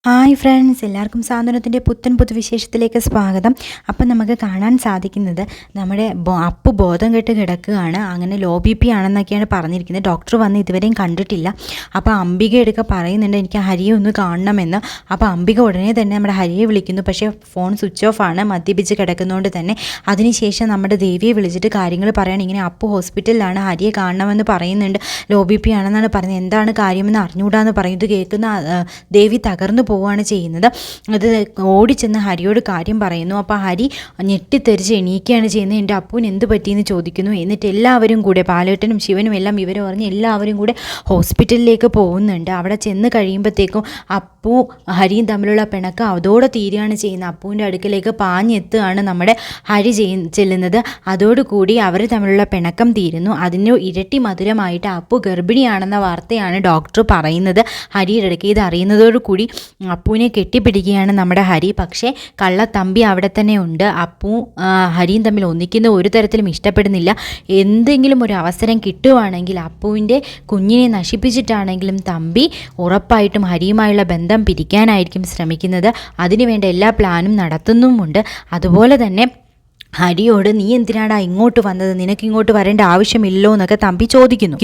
Hi friends, എല്ലാവർക്കും സാന്ത്വനത്തിൻ്റെ പുതുവിശേഷത്തിലേക്ക് സ്വാഗതം. അപ്പം നമുക്ക് കാണാൻ സാധിക്കുന്നത് നമ്മുടെ അപ്പു ബോധം കെട്ട് കിടക്കുകയാണ്. അങ്ങനെ ലോ BP ആണെന്നൊക്കെയാണ് പറഞ്ഞിരിക്കുന്നത്. ഡോക്ടർ വന്ന് ഇതുവരെയും കണ്ടിട്ടില്ല. അപ്പോൾ അംബികയെടുക്കെ പറയുന്നുണ്ട് എനിക്ക് ഹരിയെ ഒന്ന് കാണണമെന്ന്. അപ്പോൾ അംബിക ഉടനെ തന്നെ നമ്മുടെ ഹരിയെ വിളിക്കുന്നു. പക്ഷേ ഫോൺ സ്വിച്ച് ഓഫ് ആണ്, മദ്യപിച്ച് കിടക്കുന്നതുകൊണ്ട് തന്നെ. അതിനുശേഷം നമ്മുടെ ദേവിയെ വിളിച്ചിട്ട് കാര്യങ്ങൾ പറയണം. ഇങ്ങനെ അപ്പു ഹോസ്പിറ്റലിലാണ്, ഹരിയെ കാണണമെന്ന് പറയുന്നുണ്ട്. ലോ BP ആണെന്നാണ് പറയുന്നത്. എന്താണ് കാര്യമെന്ന് അറിഞ്ഞുകൂടാന്ന് പറയും. ഇത് കേൾക്കുന്ന ദേവി തകർന്നു പോവുകയാണ് ചെയ്യുന്നത്. അത് ഓടിച്ചെന്ന് ഹരിയോട് കാര്യം പറയുന്നു. അപ്പോൾ ഹരി ഞെട്ടിത്തെറിച്ച് എണീക്കുകയാണ് ചെയ്യുന്നത്. എൻ്റെ അപ്പൂന് എന്ത് പറ്റിയെന്ന് ചോദിക്കുന്നു. എന്നിട്ട് എല്ലാവരും കൂടെ, പാലേട്ടനും ശിവനും എല്ലാം വിവരം പറഞ്ഞ് എല്ലാവരും കൂടെ ഹോസ്പിറ്റലിലേക്ക് പോകുന്നുണ്ട്. അവിടെ ചെന്ന് കഴിയുമ്പോഴത്തേക്കും അപ്പു ഹരിയും തമ്മിലുള്ള പിണക്കം അതോടെ തീരുകയാണ് ചെയ്യുന്നത്. അപ്പൂവിൻ്റെ അടുക്കലേക്ക് പാഞ്ഞെത്തുകയാണ് നമ്മുടെ ഹരി ചെല്ലുന്നത്. അതോടുകൂടി അവർ തമ്മിലുള്ള പിണക്കം തീരുന്നു. അതിന് ഇരട്ടി മധുരമായിട്ട് അപ്പു ഗർഭിണിയാണെന്ന വാർത്തയാണ് ഡോക്ടർ പറയുന്നത് ഹരിയുടെ ഇടയ്ക്ക്. ഇത് അറിയുന്നതോടുകൂടി അപ്പുവിനെ കെട്ടിപ്പിടിക്കുകയാണ് നമ്മുടെ ഹരി. പക്ഷേ കള്ളത്തമ്പി അവിടെ തന്നെ ഉണ്ട്. അപ്പു ഹരിയും തമ്മിൽ ഒന്നിക്കുന്ന ഒരു തരത്തിലും ഇഷ്ടപ്പെടുന്നില്ല. എന്തെങ്കിലും ഒരു അവസരം കിട്ടുവാണെങ്കിൽ അപ്പുവിൻ്റെ കുഞ്ഞിനെ നശിപ്പിച്ചിട്ടാണെങ്കിലും തമ്പി ഉറപ്പായിട്ടും ഹരിയുമായുള്ള ബന്ധം പിരിക്കാനായിരിക്കും ശ്രമിക്കുന്നത്. അതിനുവേണ്ട എല്ലാ പ്ലാനും നടത്തുന്നുമുണ്ട്. അതുപോലെ തന്നെ ഹരിയോട് നീ എന്തിനാടാ ഇങ്ങോട്ട് വന്നത്, നിനക്ക് ഇങ്ങോട്ട് വരേണ്ട ആവശ്യമില്ലോ എന്നൊക്കെ തമ്പി ചോദിക്കുന്നു.